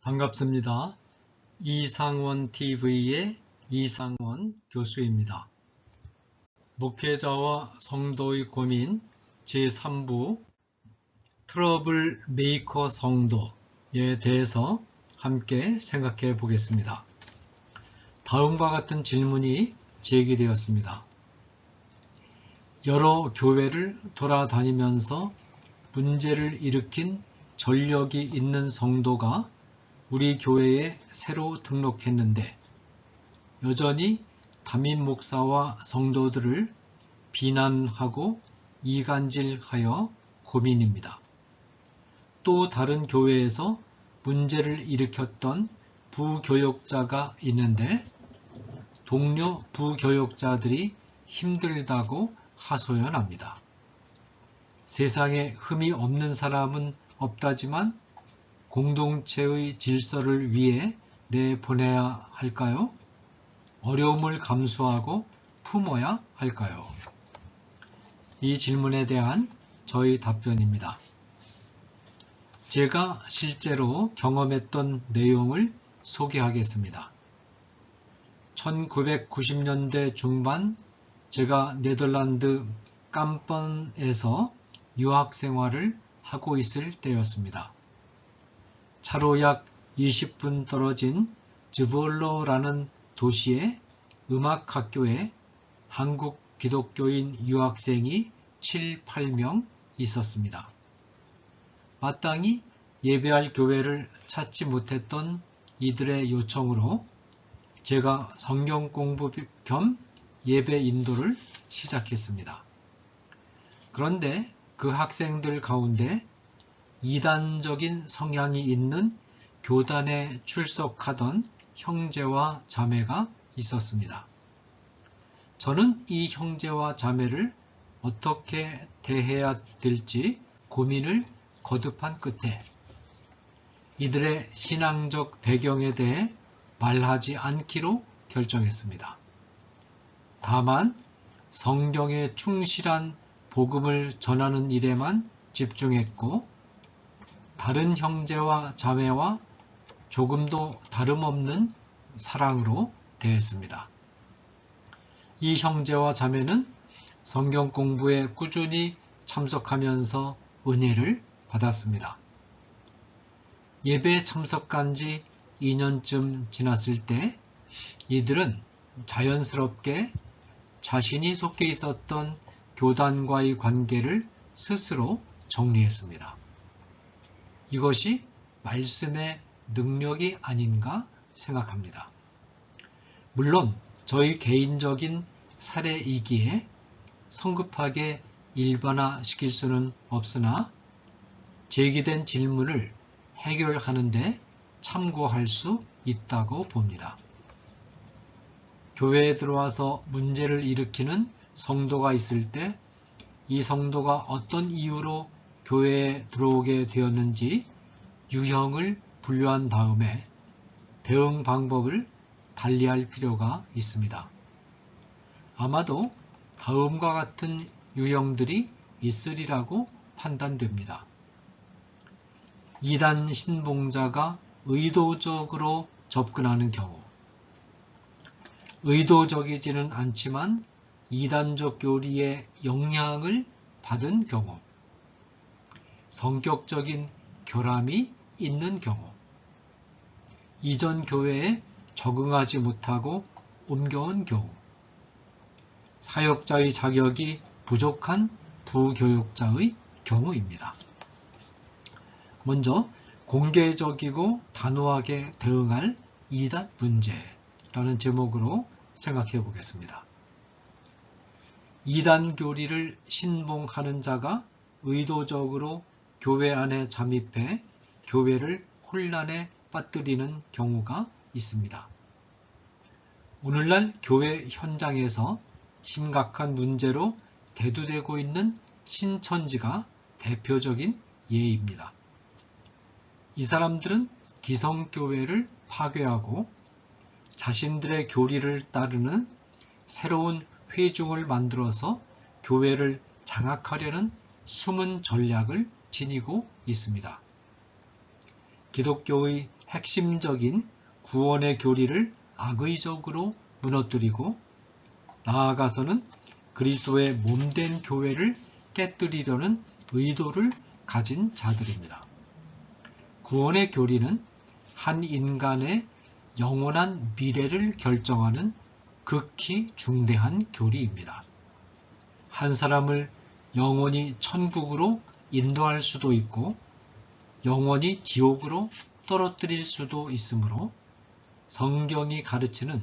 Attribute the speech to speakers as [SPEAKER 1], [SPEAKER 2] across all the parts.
[SPEAKER 1] 반갑습니다. 이상원 TV의 이상원 교수입니다. 목회자와 성도의 고민 제3부 트러블 메이커 성도에 대해서 함께 생각해 보겠습니다. 다음과 같은 질문이 제기되었습니다. 여러 교회를 돌아다니면서 문제를 일으킨 전력이 있는 성도가 우리 교회에 새로 등록했는데 여전히 담임 목사와 성도들을 비난하고 이간질하여 고민입니다. 또 다른 교회에서 문제를 일으켰던 부교역자가 있는데 동료 부교역자들이 힘들다고 하소연합니다. 세상에 흠이 없는 사람은 없다지만 공동체의 질서를 위해 내보내야 할까요? 어려움을 감수하고 품어야 할까요? 이 질문에 대한 저의 답변입니다. 제가 실제로 경험했던 내용을 소개하겠습니다. 1990년대 중반 제가 네덜란드 깜번에서 유학 생활을 하고 있을 때였습니다. 차로 약 20분 떨어진 즈볼로라는 도시의 음악학교에 한국 기독교인 유학생이 7, 8명 있었습니다. 마땅히 예배할 교회를 찾지 못했던 이들의 요청으로 제가 성경 공부 겸 예배 인도를 시작했습니다. 그런데 그 학생들 가운데 이단적인 성향이 있는 교단에 출석하던 형제와 자매가 있었습니다. 저는 이 형제와 자매를 어떻게 대해야 될지 고민을 거듭한 끝에 이들의 신앙적 배경에 대해 말하지 않기로 결정했습니다. 다만 성경에 충실한 복음을 전하는 일에만 집중했고 다른 형제와 자매와 조금도 다름없는 사랑으로 대했습니다. 이 형제와 자매는 성경 공부에 꾸준히 참석하면서 은혜를 받았습니다. 예배에 참석한 지 2년쯤 지났을 때 이들은 자연스럽게 자신이 속해 있었던 교단과의 관계를 스스로 정리했습니다. 이것이 말씀의 능력이 아닌가 생각합니다. 물론 저희 개인적인 사례이기에 성급하게 일반화시킬 수는 없으나 제기된 질문을 해결하는 데 참고할 수 있다고 봅니다. 교회에 들어와서 문제를 일으키는 성도가 있을 때 이 성도가 어떤 이유로 교회에 들어오게 되었는지 유형을 분류한 다음에 대응 방법을 달리할 필요가 있습니다. 아마도 다음과 같은 유형들이 있으리라고 판단됩니다. 이단 신봉자가 의도적으로 접근하는 경우, 의도적이지는 않지만 이단적 교리의 영향을 받은 경우, 성격적인 결함이 있는 경우, 이전 교회에 적응하지 못하고 옮겨온 경우, 사역자의 자격이 부족한 부교역자의 경우입니다. 먼저 공개적이고 단호하게 대응할 이단 문제라는 제목으로 생각해 보겠습니다. 이단 교리를 신봉하는 자가 의도적으로 교회 안에 잠입해 교회를 혼란에 빠뜨리는 경우가 있습니다. 오늘날 교회 현장에서 심각한 문제로 대두되고 있는 신천지가 대표적인 예입니다. 이 사람들은 기성교회를 파괴하고 자신들의 교리를 따르는 새로운 회중을 만들어서 교회를 장악하려는 숨은 전략을 지니고 있습니다. 기독교의 핵심적인 구원의 교리를 악의적으로 무너뜨리고 나아가서는 그리스도의 몸된 교회를 깨뜨리려는 의도를 가진 자들입니다. 구원의 교리는 한 인간의 영원한 미래를 결정하는 극히 중대한 교리입니다. 한 사람을 영원히 천국으로 인도할 수도 있고 영원히 지옥으로 떨어뜨릴 수도 있으므로 성경이 가르치는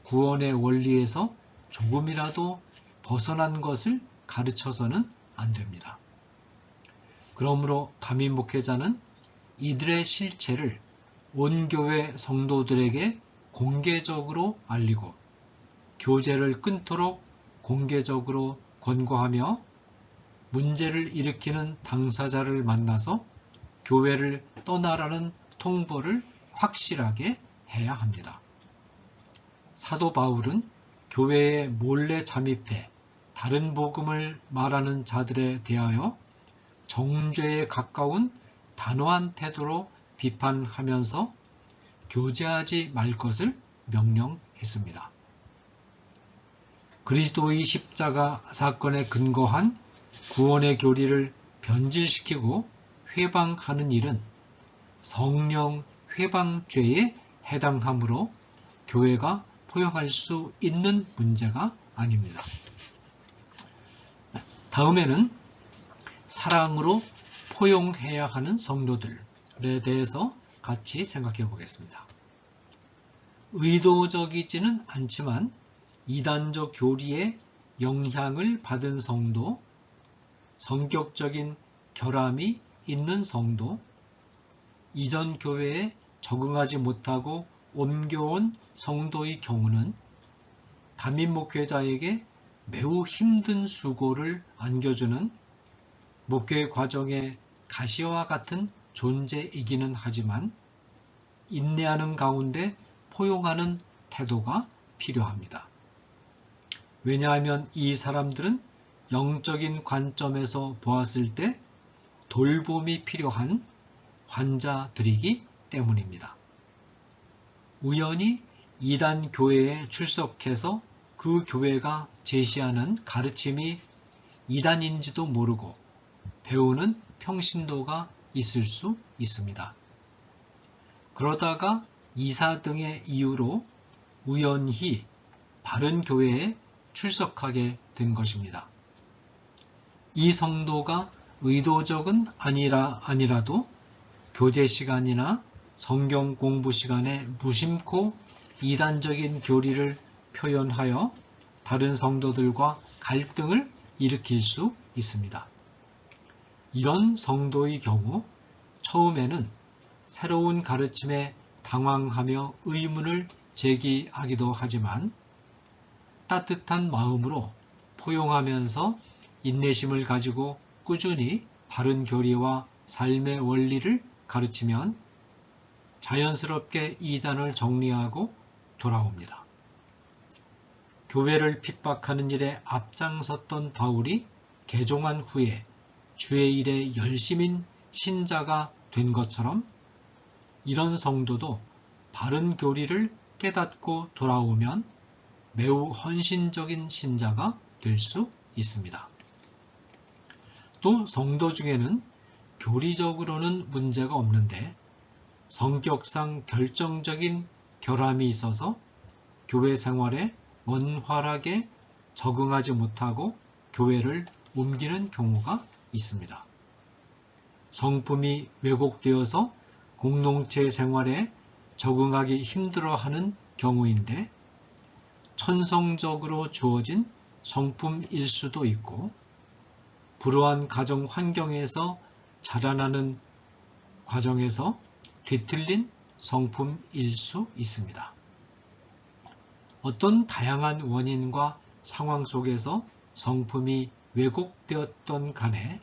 [SPEAKER 1] 구원의 원리에서 조금이라도 벗어난 것을 가르쳐서는 안 됩니다. 그러므로 담임 목회자는 이들의 실체를 온 교회 성도들에게 공개적으로 알리고 교제를 끊도록 공개적으로 권고하며 문제를 일으키는 당사자를 만나서 교회를 떠나라는 통보를 확실하게 해야 합니다. 사도 바울은 교회에 몰래 잠입해 다른 복음을 말하는 자들에 대하여 정죄에 가까운 단호한 태도로 비판하면서 교제하지 말 것을 명령했습니다. 그리스도의 십자가 사건에 근거한 구원의 교리를 변질시키고 회방하는 일은 성령 회방죄에 해당하므로 교회가 포용할 수 있는 문제가 아닙니다. 다음에는 사랑으로 포용해야 하는 성도들에 대해서 같이 생각해 보겠습니다. 의도적이지는 않지만 이단적 교리에 영향을 받은 성도, 성격적인 결함이 있는 성도, 이전 교회에 적응하지 못하고 옮겨온 성도의 경우는 담임 목회자에게 매우 힘든 수고를 안겨주는 목회 과정의 가시와 같은 존재이기는 하지만 인내하는 가운데 포용하는 태도가 필요합니다. 왜냐하면 이 사람들은 영적인 관점에서 보았을 때 돌봄이 필요한 환자들이기 때문입니다. 우연히 이단 교회에 출석해서 그 교회가 제시하는 가르침이 이단인지도 모르고 배우는 평신도가 있을 수 있습니다. 그러다가 이사 등의 이유로 우연히 바른 교회에 출석하게 된 것입니다. 이 성도가 의도적은 아니라도 교제 시간이나 성경 공부 시간에 무심코 이단적인 교리를 표현하여 다른 성도들과 갈등을 일으킬 수 있습니다. 이런 성도의 경우 처음에는 새로운 가르침에 당황하며 의문을 제기하기도 하지만 따뜻한 마음으로 포용하면서 인내심을 가지고 꾸준히 바른 교리와 삶의 원리를 가르치면 자연스럽게 이단을 정리하고 돌아옵니다. 교회를 핍박하는 일에 앞장섰던 바울이 개종한 후에 주의 일에 열심인 신자가 된 것처럼 이런 성도도 바른 교리를 깨닫고 돌아오면 매우 헌신적인 신자가 될 수 있습니다. 또 성도 중에는 교리적으로는 문제가 없는데 성격상 결정적인 결함이 있어서 교회 생활에 원활하게 적응하지 못하고 교회를 옮기는 경우가 있습니다. 성품이 왜곡되어서 공동체 생활에 적응하기 힘들어하는 경우인데 천성적으로 주어진 성품일 수도 있고 불우한 가정 환경에서 자라나는 과정에서 뒤틀린 성품일 수 있습니다. 어떤 다양한 원인과 상황 속에서 성품이 왜곡되었던 간에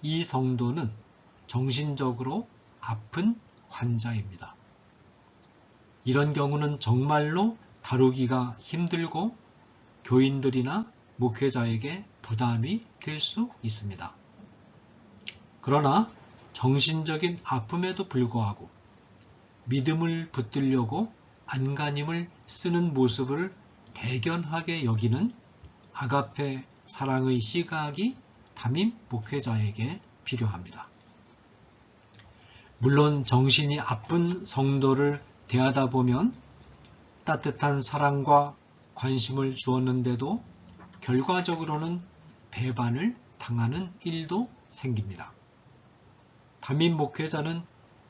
[SPEAKER 1] 이 성도는 정신적으로 아픈 환자입니다. 이런 경우는 정말로 다루기가 힘들고 교인들이나 목회자에게 부담이 될 수 있습니다. 그러나 정신적인 아픔에도 불구하고 믿음을 붙들려고 안간힘을 쓰는 모습을 대견하게 여기는 아가페 사랑의 시각이 담임 목회자에게 필요합니다. 물론 정신이 아픈 성도를 대하다 보면 따뜻한 사랑과 관심을 주었는데도 결과적으로는 배반을 당하는 일도 생깁니다. 담임 목회자는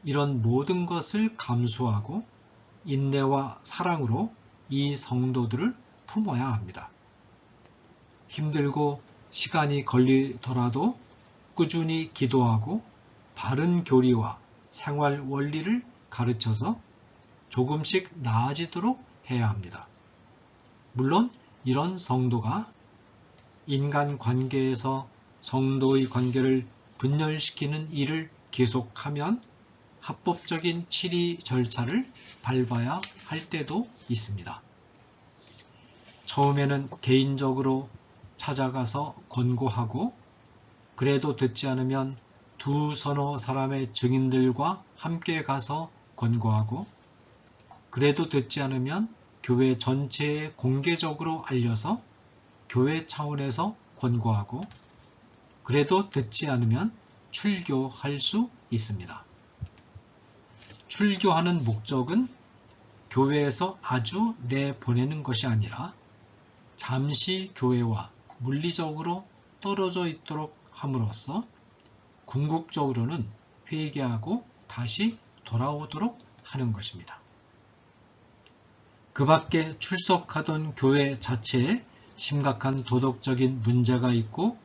[SPEAKER 1] 이런 모든 것을 감수하고 인내와 사랑으로 이 성도들을 품어야 합니다. 힘들고 시간이 걸리더라도 꾸준히 기도하고 바른 교리와 생활 원리를 가르쳐서 조금씩 나아지도록 해야 합니다. 물론 이런 성도가 인간관계에서 성도의 관계를 분열시키는 일을 계속하면 합법적인 치리 절차를 밟아야 할 때도 있습니다. 처음에는 개인적으로 찾아가서 권고하고 그래도 듣지 않으면 두서너 사람의 증인들과 함께 가서 권고하고 그래도 듣지 않으면 교회 전체에 공개적으로 알려서 교회 차원에서 권고하고 그래도 듣지 않으면 출교할 수 있습니다. 출교하는 목적은 교회에서 아주 내보내는 것이 아니라 잠시 교회와 물리적으로 떨어져 있도록 함으로써 궁극적으로는 회개하고 다시 돌아오도록 하는 것입니다. 그 밖에 출석하던 교회 자체에 심각한 도덕적인 문제가 있고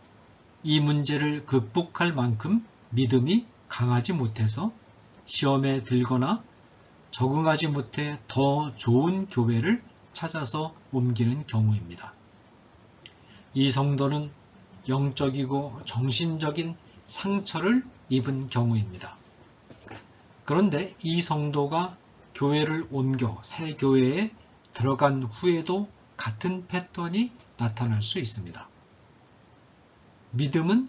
[SPEAKER 1] 이 문제를 극복할 만큼 믿음이 강하지 못해서 시험에 들거나 적응하지 못해 더 좋은 교회를 찾아서 옮기는 경우입니다. 이 성도는 영적이고 정신적인 상처를 입은 경우입니다. 그런데 이 성도가 교회를 옮겨 새 교회에 들어간 후에도 같은 패턴이 나타날 수 있습니다. 믿음은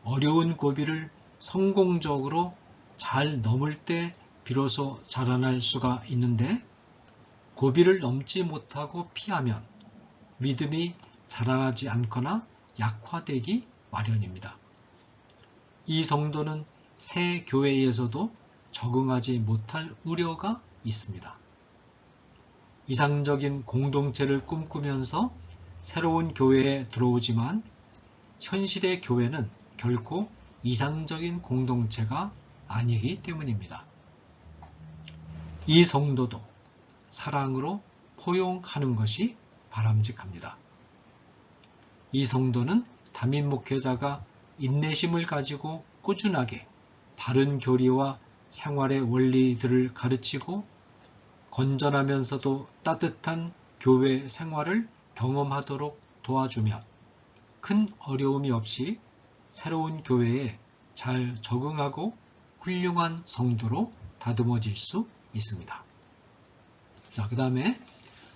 [SPEAKER 1] 어려운 고비를 성공적으로 잘 넘을 때 비로소 자라날 수가 있는데 고비를 넘지 못하고 피하면 믿음이 자라나지 않거나 약화되기 마련입니다. 이 성도는 새 교회에서도 적응하지 못할 우려가 있습니다. 이상적인 공동체를 꿈꾸면서 새로운 교회에 들어오지만 현실의 교회는 결코 이상적인 공동체가 아니기 때문입니다. 이 성도도 사랑으로 포용하는 것이 바람직합니다. 이 성도는 담임 목회자가 인내심을 가지고 꾸준하게 바른 교리와 생활의 원리들을 가르치고 건전하면서도 따뜻한 교회 생활을 경험하도록 도와주면 큰 어려움이 없이 새로운 교회에 잘 적응하고 훌륭한 성도로 다듬어질 수 있습니다. 자, 그 다음에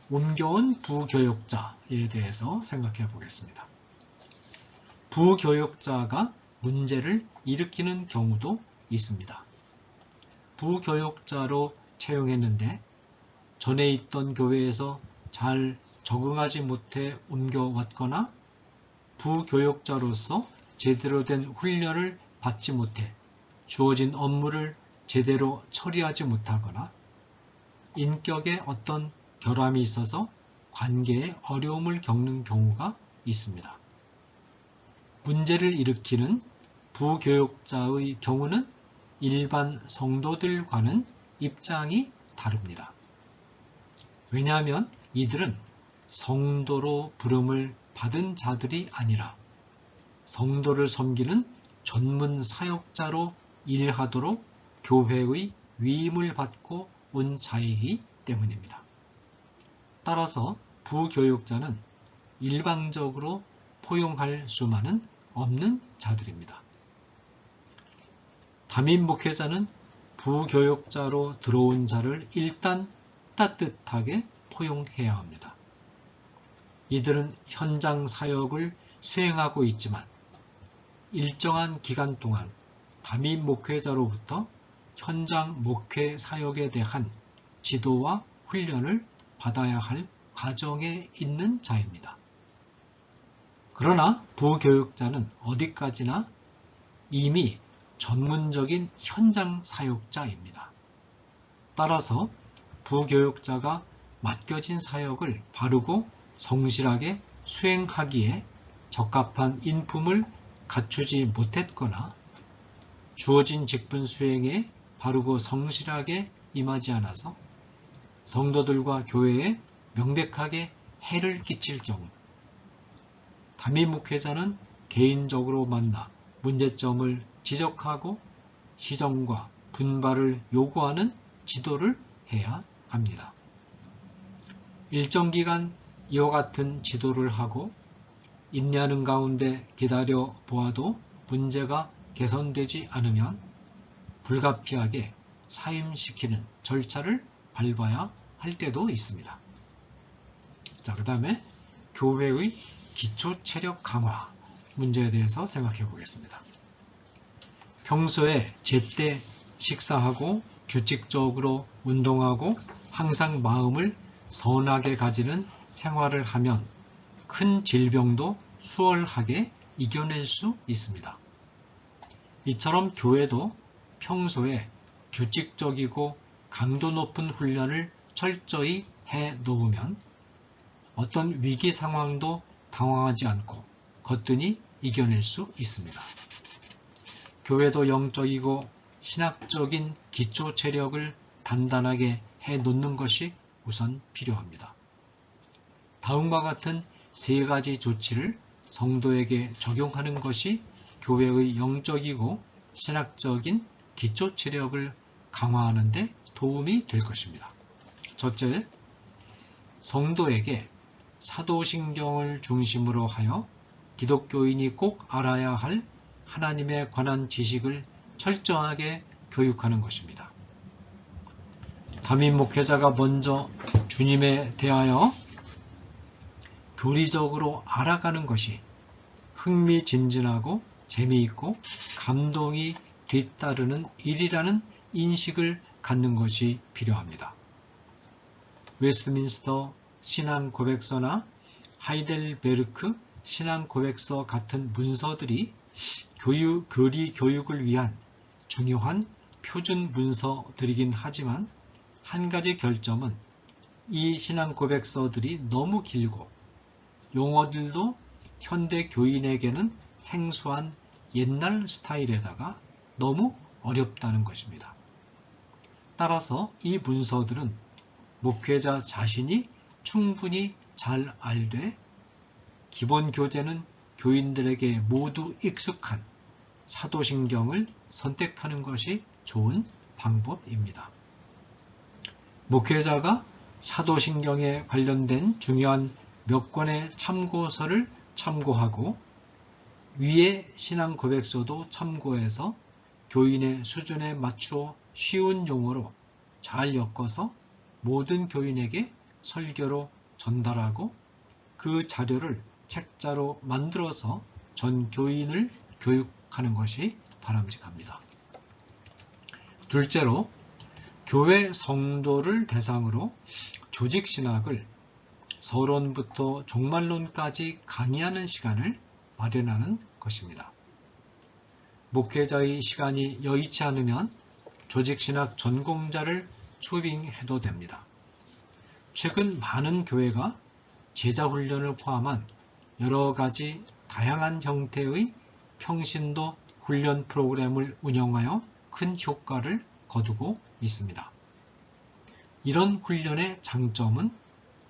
[SPEAKER 1] 옮겨온 부교역자에 대해서 생각해 보겠습니다. 부교역자가 문제를 일으키는 경우도 있습니다. 부교역자로 채용했는데 전에 있던 교회에서 잘 적응하지 못해 옮겨왔거나 부교역자로서 제대로 된 훈련을 받지 못해 주어진 업무를 제대로 처리하지 못하거나 인격에 어떤 결함이 있어서 관계에 어려움을 겪는 경우가 있습니다. 문제를 일으키는 부교역자의 경우는 일반 성도들과는 입장이 다릅니다. 왜냐하면 이들은 성도로 부름을 받은 자들이 아니라 성도를 섬기는 전문 사역자로 일하도록 교회의 위임을 받고 온 자이기 때문입니다. 따라서 부교역자는 일방적으로 포용할 수만은 없는 자들입니다. 담임 목회자는 부교역자로 들어온 자를 일단 따뜻하게 포용해야 합니다. 이들은 현장 사역을 수행하고 있지만 일정한 기간 동안 담임 목회자로부터 현장 목회 사역에 대한 지도와 훈련을 받아야 할 과정에 있는 자입니다. 그러나 부교육자는 어디까지나 이미 전문적인 현장 사역자입니다. 따라서 부교육자가 맡겨진 사역을 바르고 성실하게 수행하기에 적합한 인품을 갖추지 못했거나 주어진 직분 수행에 바르고 성실하게 임하지 않아서 성도들과 교회에 명백하게 해를 끼칠 경우 담임 목회자는 개인적으로 만나 문제점을 지적하고 시정과 분발을 요구하는 지도를 해야 합니다. 일정 기간 이와 같은 지도를 하고 인내하는 가운데 기다려 보아도 문제가 개선되지 않으면 불가피하게 사임시키는 절차를 밟아야 할 때도 있습니다. 자, 그 다음에 교회의 기초 체력 강화 문제에 대해서 생각해 보겠습니다. 평소에 제때 식사하고 규칙적으로 운동하고 항상 마음을 선하게 가지는 생활을 하면 큰 질병도 수월하게 이겨낼 수 있습니다. 이처럼 교회도 평소에 규칙적이고 강도 높은 훈련을 철저히 해 놓으면 어떤 위기 상황도 당황하지 않고 거뜬히 이겨낼 수 있습니다. 교회도 영적이고 신학적인 기초 체력을 단단하게 해 놓는 것이 우선 필요합니다. 다음과 같은 세 가지 조치를 성도에게 적용하는 것이 교회의 영적이고 신학적인 기초 체력을 강화하는 데 도움이 될 것입니다. 첫째, 성도에게 사도신경을 중심으로 하여 기독교인이 꼭 알아야 할 하나님에 관한 지식을 철저하게 교육하는 것입니다. 담임 목회자가 먼저 주님에 대하여 교리적으로 알아가는 것이 흥미진진하고 재미있고 감동이 뒤따르는 일이라는 인식을 갖는 것이 필요합니다. 웨스트민스터 신앙고백서나 하이델베르크 신앙고백서 같은 문서들이 교리 교육을 위한 중요한 표준 문서들이긴 하지만 한 가지 결점은 이 신앙고백서들이 너무 길고 용어들도 현대 교인에게는 생소한 옛날 스타일에다가 너무 어렵다는 것입니다. 따라서 이 문서들은 목회자 자신이 충분히 잘 알되 기본 교재는 교인들에게 모두 익숙한 사도신경을 선택하는 것이 좋은 방법입니다. 목회자가 사도신경에 관련된 중요한 몇 권의 참고서를 참고하고 위의 신앙고백서도 참고해서 교인의 수준에 맞추어 쉬운 용어로 잘 엮어서 모든 교인에게 설교로 전달하고 그 자료를 책자로 만들어서 전 교인을 교육하는 것이 바람직합니다. 둘째로, 교회 성도를 대상으로 조직신학을 서론부터 종말론까지 강의하는 시간을 마련하는 것입니다. 목회자의 시간이 여의치 않으면 조직신학 전공자를 초빙해도 됩니다. 최근 많은 교회가 제자훈련을 포함한 여러 가지 다양한 형태의 평신도 훈련 프로그램을 운영하여 큰 효과를 거두고 있습니다. 이런 훈련의 장점은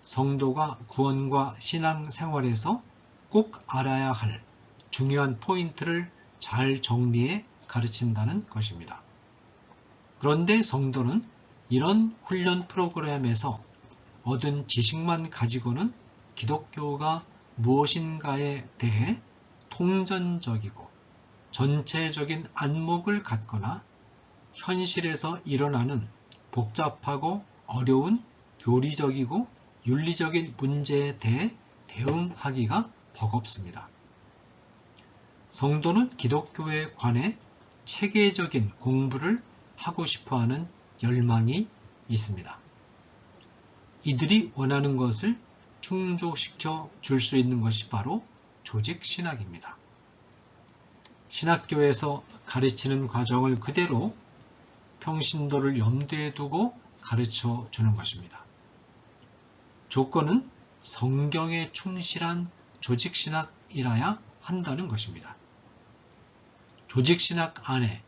[SPEAKER 1] 성도가 구원과 신앙생활에서 꼭 알아야 할 중요한 포인트를 잘 정리해 가르친다는 것입니다. 그런데 성도는 이런 훈련 프로그램에서 얻은 지식만 가지고는 기독교가 무엇인가에 대해 통전적이고 전체적인 안목을 갖거나 현실에서 일어나는 복잡하고 어려운 교리적이고 윤리적인 문제에 대해 대응하기가 버겁습니다. 성도는 기독교에 관해 체계적인 공부를 하고 싶어하는 열망이 있습니다. 이들이 원하는 것을 충족시켜 줄 수 있는 것이 바로 조직신학입니다. 신학교에서 가르치는 과정을 그대로 평신도를 염두에 두고 가르쳐 주는 것입니다. 조건은 성경에 충실한 조직신학이라야 한다는 것입니다. 조직신학 안에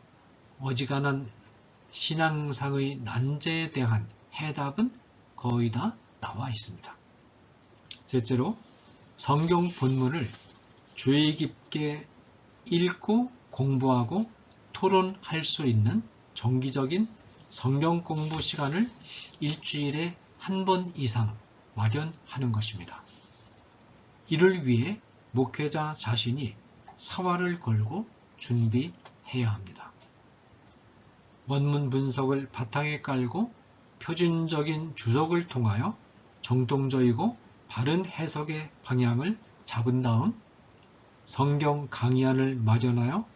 [SPEAKER 1] 어지간한 신앙상의 난제에 대한 해답은 거의 다 나와 있습니다. 셋째로, 성경 본문을 주의 깊게 읽고 공부하고 토론할 수 있는 정기적인 성경 공부 시간을 일주일에 한 번 이상 마련하는 것입니다. 이를 위해 목회자 자신이 사활을 걸고 준비해야 합니다. 원문 분석을 바탕에 깔고 표준적인 주석을 통하여 정통적이고 바른 해석의 방향을 잡은 다음 성경 강의안을 마련하여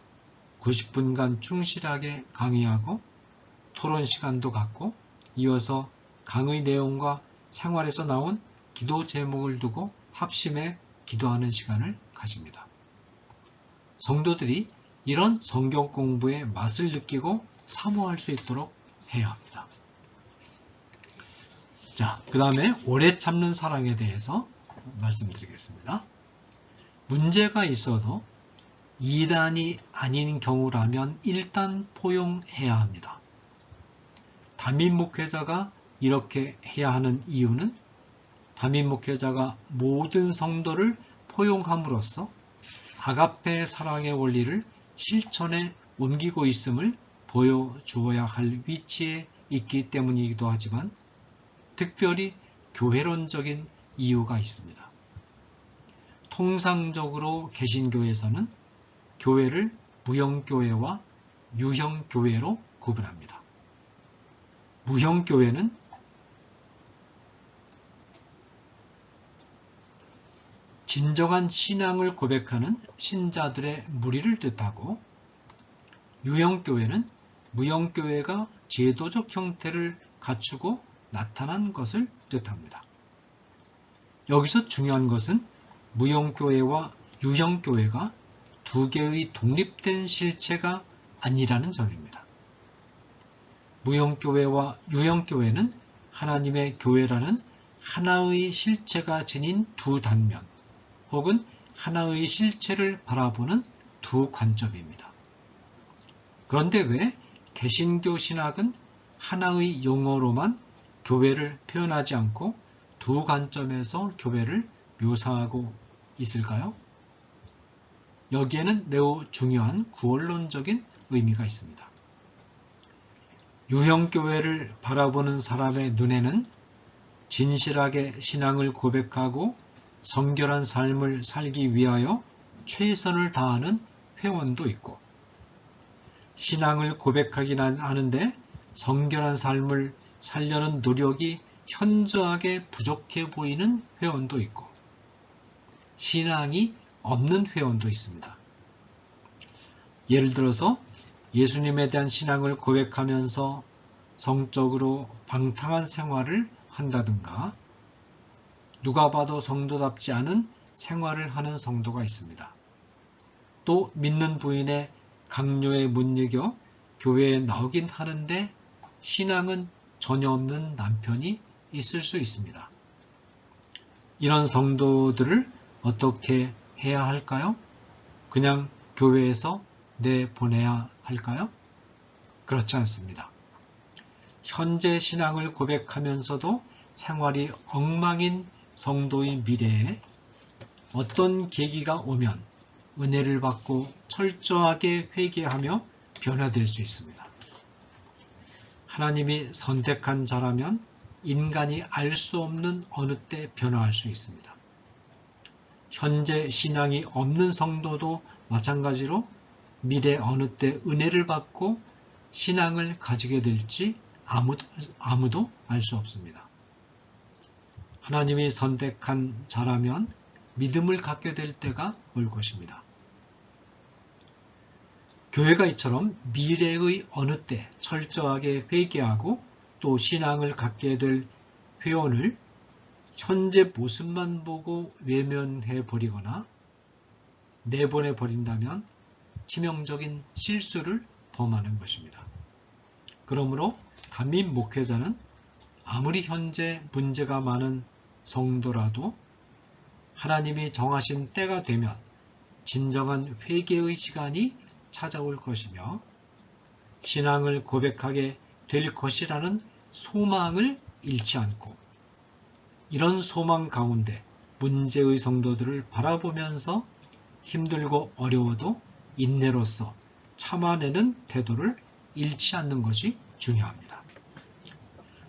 [SPEAKER 1] 90분간 충실하게 강의하고 토론 시간도 갖고 이어서 강의 내용과 생활에서 나온 기도 제목을 두고 합심해 기도하는 시간을 가집니다. 성도들이 이런 성경 공부의 맛을 느끼고 사모할 수 있도록 해야 합니다. 자, 그 다음에 오래 참는 사랑에 대해서 말씀드리겠습니다. 문제가 있어도 이단이 아닌 경우라면 일단 포용해야 합니다. 담임 목회자가 이렇게 해야 하는 이유는 담임 목회자가 모든 성도를 포용함으로써 아가페 사랑의 원리를 실천에 옮기고 있음을 보여주어야 할 위치에 있기 때문이기도 하지만 특별히 교회론적인 이유가 있습니다. 통상적으로 개신교에서는 교회를 무형교회와 유형교회로 구분합니다. 무형교회는 진정한 신앙을 고백하는 신자들의 무리를 뜻하고 유형교회는 무형교회가 제도적 형태를 갖추고 나타난 것을 뜻합니다. 여기서 중요한 것은 무형교회와 유형교회가 두 개의 독립된 실체가 아니라는 점입니다. 무형교회와 유형교회는 하나님의 교회라는 하나의 실체가 지닌 두 단면 혹은 하나의 실체를 바라보는 두 관점입니다. 그런데 왜 개신교 신학은 하나의 용어로만 교회를 표현하지 않고 두 관점에서 교회를 묘사하고 있을까요? 여기에는 매우 중요한 구원론적인 의미가 있습니다. 유형교회를 바라보는 사람의 눈에는 진실하게 신앙을 고백하고 성결한 삶을 살기 위하여 최선을 다하는 회원도 있고 신앙을 고백하기는 하는데 성결한 삶을 살려는 노력이 현저하게 부족해 보이는 회원도 있고 신앙이 없는 회원도 있습니다. 예를 들어서 예수님에 대한 신앙을 고백하면서 성적으로 방탕한 생활을 한다든가 누가 봐도 성도답지 않은 생활을 하는 성도가 있습니다. 또 믿는 부인의 강요에 못 이겨 교회에 나오긴 하는데 신앙은 전혀 없는 남편이 있을 수 있습니다. 이런 성도들을 어떻게 해야 할까요? 그냥 교회에서 내보내야 할까요? 그렇지 않습니다. 현재 신앙을 고백하면서도 생활이 엉망인 성도의 미래에 어떤 계기가 오면 은혜를 받고 철저하게 회개하며 변화될 수 있습니다. 하나님이 선택한 자라면 인간이 알 수 없는 어느 때 변화할 수 있습니다. 현재 신앙이 없는 성도도 마찬가지로 미래 어느 때 은혜를 받고 신앙을 가지게 될지 아무도 알 수 없습니다. 하나님이 선택한 자라면 믿음을 갖게 될 때가 올 것입니다. 교회가 이처럼 미래의 어느 때 철저하게 회개하고 또 신앙을 갖게 될 회원을 현재 모습만 보고 외면해 버리거나 내보내 버린다면 치명적인 실수를 범하는 것입니다. 그러므로 담임 목회자는 아무리 현재 문제가 많은 성도라도 하나님이 정하신 때가 되면 진정한 회개의 시간이 찾아올 것이며 신앙을 고백하게 될 것이라는 소망을 잃지 않고 이런 소망 가운데 문제의 성도들을 바라보면서 힘들고 어려워도 인내로서 참아내는 태도를 잃지 않는 것이 중요합니다.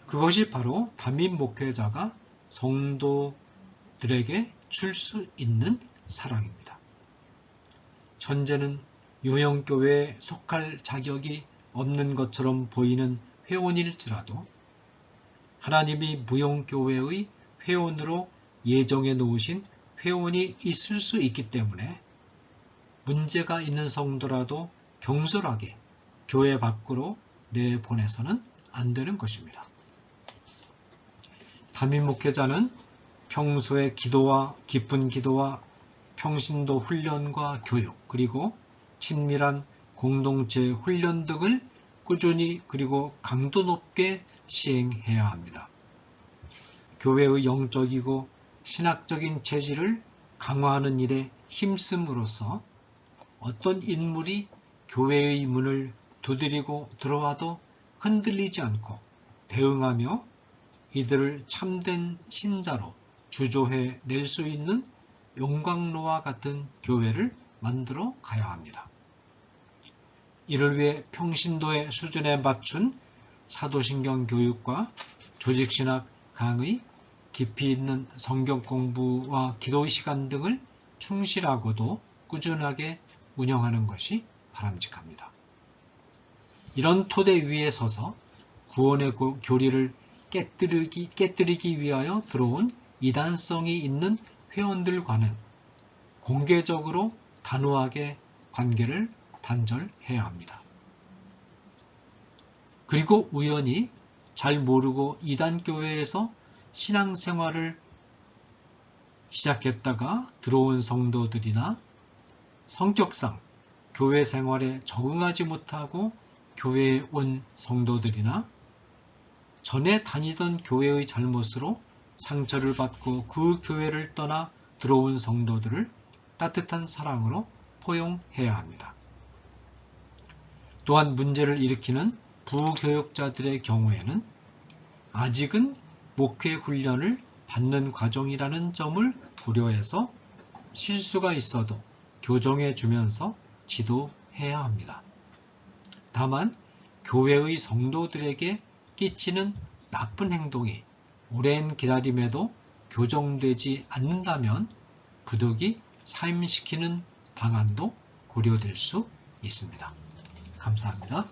[SPEAKER 1] 그것이 바로 담임 목회자가 성도들에게 줄 수 있는 사랑입니다. 현재는 유형교회에 속할 자격이 없는 것처럼 보이는 회원일지라도 하나님이 무용교회의 회원으로 예정해 놓으신 회원이 있을 수 있기 때문에 문제가 있는 성도라도 경솔하게 교회 밖으로 내보내서는 안 되는 것입니다. 담임 목회자는 평소의 기도와 깊은 기도와 평신도 훈련과 교육 그리고 친밀한 공동체 훈련 등을 꾸준히 그리고 강도 높게 시행해야 합니다. 교회의 영적이고 신학적인 체질을 강화하는 일에 힘씀으로써 어떤 인물이 교회의 문을 두드리고 들어와도 흔들리지 않고 대응하며 이들을 참된 신자로 주조해 낼 수 있는 용광로와 같은 교회를 만들어 가야 합니다. 이를 위해 평신도의 수준에 맞춘 사도신경 교육과 조직신학 강의, 깊이 있는 성경 공부와 기도 시간 등을 충실하고도 꾸준하게 운영하는 것이 바람직합니다. 이런 토대 위에 서서 구원의 교리를 깨뜨리기 위하여 들어온 이단성이 있는 회원들과는 공개적으로 단호하게 관계를 단절해야 합니다. 그리고 우연히 잘 모르고 이단교회에서 신앙생활을 시작했다가 들어온 성도들이나 성격상 교회 생활에 적응하지 못하고 교회에 온 성도들이나 전에 다니던 교회의 잘못으로 상처를 받고 그 교회를 떠나 들어온 성도들을 따뜻한 사랑으로 포용해야 합니다. 또한 문제를 일으키는 부교육자들의 경우에는 아직은 목회 훈련을 받는 과정이라는 점을 고려해서 실수가 있어도 교정해 주면서 지도해야 합니다. 다만 교회의 성도들에게 끼치는 나쁜 행동이 오랜 기다림에도 교정되지 않는다면 부득이 사임시키는 방안도 고려될 수 있습니다. 감사합니다.